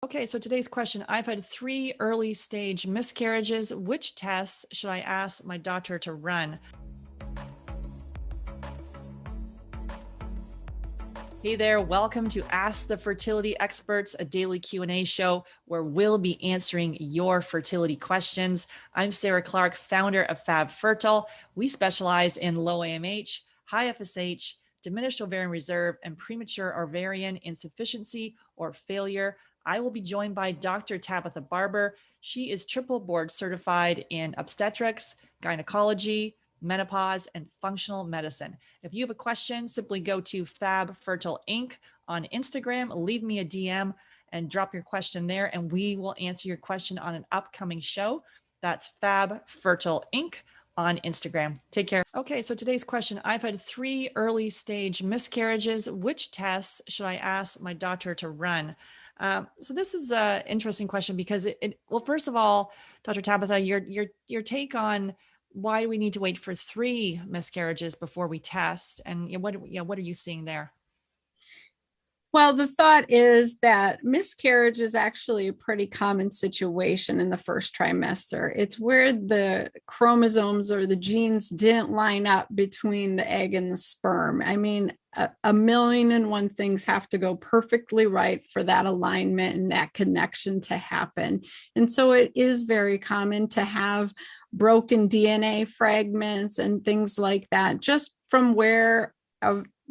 Okay, so today's question, I've had 3 early stage miscarriages. Which tests should I ask my doctor to run? Hey there, welcome to Ask the Fertility Experts, a daily Q&A show where we'll be answering your fertility questions. I'm Sarah Clark, founder of Fab Fertile. We specialize in low AMH, high FSH, diminished ovarian reserve, and premature ovarian insufficiency or failure. I will be joined by Dr. Tabatha Barber. She is triple board certified in obstetrics, gynecology, menopause, and functional medicine. If you have a question, simply go to Fab Fertile Inc. on Instagram, leave me a DM and drop your question there, and we will answer your question on an upcoming show. That's Fab Fertile Inc. on Instagram. Take care. Okay, so today's question, I've had 3 early stage miscarriages. Which tests should I ask my doctor to run? So this is an interesting question because well, first of all, Dr. Tabatha, your take on why do we need to wait for 3 miscarriages before we test? And what are you seeing there? Well, the thought is that miscarriage is actually a pretty common situation in the first trimester. It's where the chromosomes or the genes didn't line up between the egg and the sperm. I mean, a million and one things have to go perfectly right for that alignment and that connection to happen. And so it is very common to have broken DNA fragments and things like that, just from where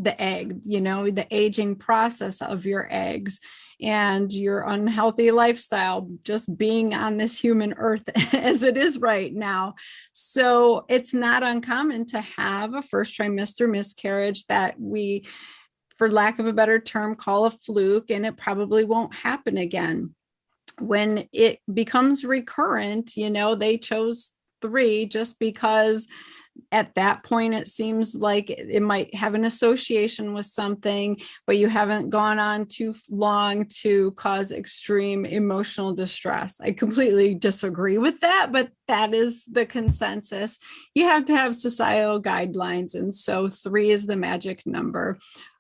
the egg, the aging process of your eggs and your unhealthy lifestyle, just being on this human earth as it is right now. So it's not uncommon to have a first trimester miscarriage that we, for lack of a better term, call a fluke, and it probably won't happen again. When it becomes recurrent, they chose 3 just because at that point, it seems like it might have an association with something, but you haven't gone on too long to cause extreme emotional distress. I completely disagree with that, but that is the consensus. You have to have societal guidelines. And so 3 is the magic number,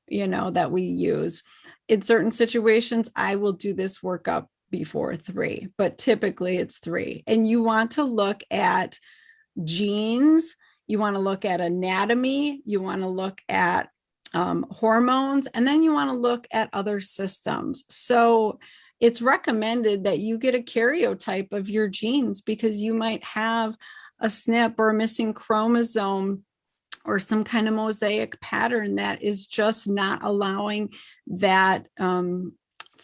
that we use. In certain situations, I will do this workup before 3, but typically it's 3. And you want to look at genes. You want to look at anatomy, you want to look at hormones, and then you want to look at other systems. So it's recommended that you get a karyotype of your genes because you might have a SNP or a missing chromosome or some kind of mosaic pattern that is just not allowing that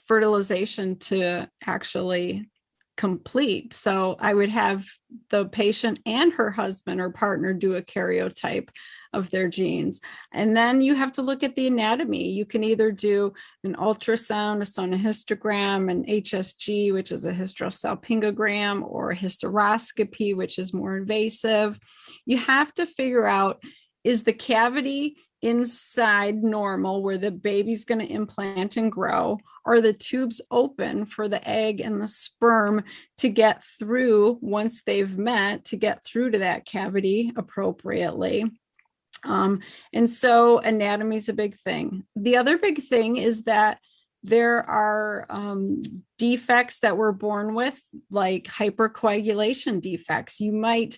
fertilization to actually complete. So I would have the patient and her husband or partner do a karyotype of their genes. And then you have to look at the anatomy. You can either do an ultrasound, a sonohystogram, an HSG, which is a hysterosalpingogram, or a hysteroscopy, which is more invasive. You have to figure out, is the cavity inside normal where the baby's going to implant and grow? Are the tubes open for the egg and the sperm to get through once they've met, to get through to that cavity appropriately? And so anatomy is a big thing. The other big thing is that there are defects that we're born with, like hypercoagulation defects. You might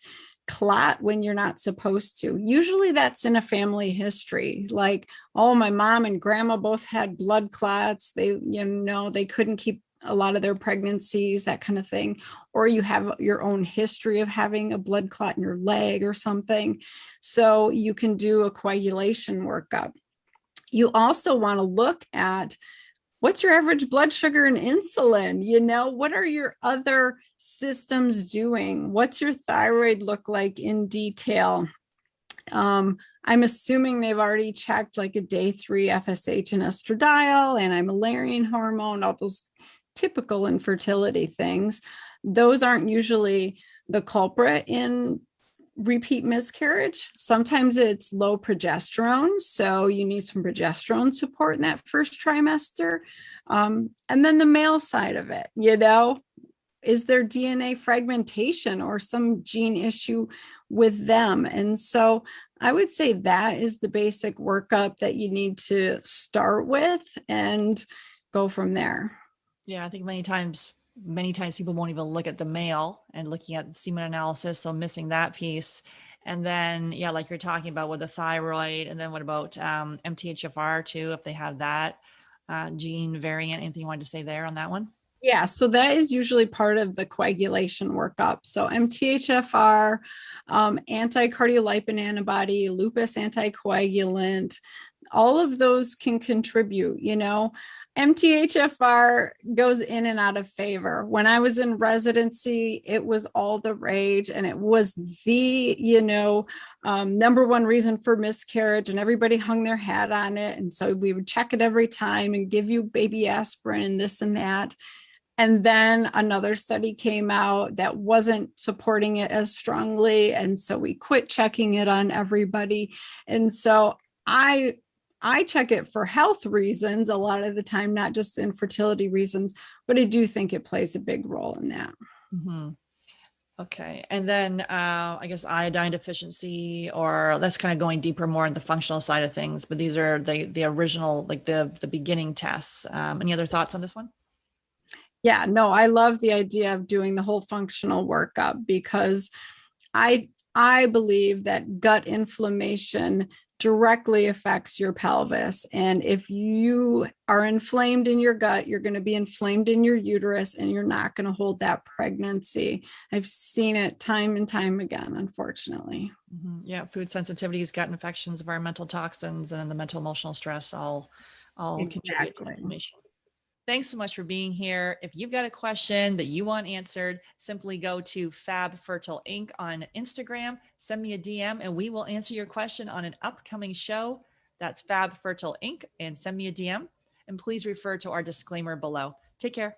clot when you're not supposed to. Usually that's in a family history. Like, oh, my mom and grandma both had blood clots. They couldn't keep a lot of their pregnancies, that kind of thing. Or you have your own history of having a blood clot in your leg or something. So you can do a coagulation workup. You also want to look at what's your average blood sugar and insulin? What are your other systems doing? What's your thyroid look like in detail? I'm assuming they've already checked like a day 3 FSH and estradiol, anti-Müllerian hormone, all those typical infertility things. Those aren't usually the culprit in repeat miscarriage. Sometimes it's low progesterone, so you need some progesterone support in that first trimester. And then the male side of it, is there DNA fragmentation or some gene issue with them? And so I would say that is the basic workup that you need to start with and go from there. Yeah, I think many times people won't even look at the male and looking at semen analysis, so missing that piece. And then, yeah, like you're talking about with the thyroid, and then what about MTHFR too, if they have that gene variant? Anything you wanted to say there on that one? Yeah, so that is usually part of the coagulation workup. So MTHFR, anti-cardiolipin antibody, lupus anticoagulant, all of those can contribute, you know. MTHFR goes in and out of favor. When I was in residency, it was all the rage, and it was the, number one reason for miscarriage, and everybody hung their hat on it. And so we would check it every time and give you baby aspirin and this and that. And then another study came out that wasn't supporting it as strongly. And so we quit checking it on everybody. And so I check it for health reasons a lot of the time, not just infertility reasons, but I do think it plays a big role in that. Mm-hmm. Okay. And then I guess iodine deficiency, or that's kind of going deeper more in the functional side of things, but these are the original, like the beginning tests. Any other thoughts on this one? Yeah, no, I love the idea of doing the whole functional workup because I believe that gut inflammation directly affects your pelvis. And if you are inflamed in your gut, you're going to be inflamed in your uterus, and you're not going to hold that pregnancy. I've seen it time and time again, unfortunately. Mm-hmm. Yeah, food sensitivities, gut infections, environmental toxins, and the mental emotional stress all contribute to Exactly. inflammation. Thanks so much for being here. If you've got a question that you want answered, simply go to Fab Fertile Inc. on Instagram, send me a DM, and we will answer your question on an upcoming show. That's Fab Fertile Inc. and send me a DM. And please refer to our disclaimer below. Take care.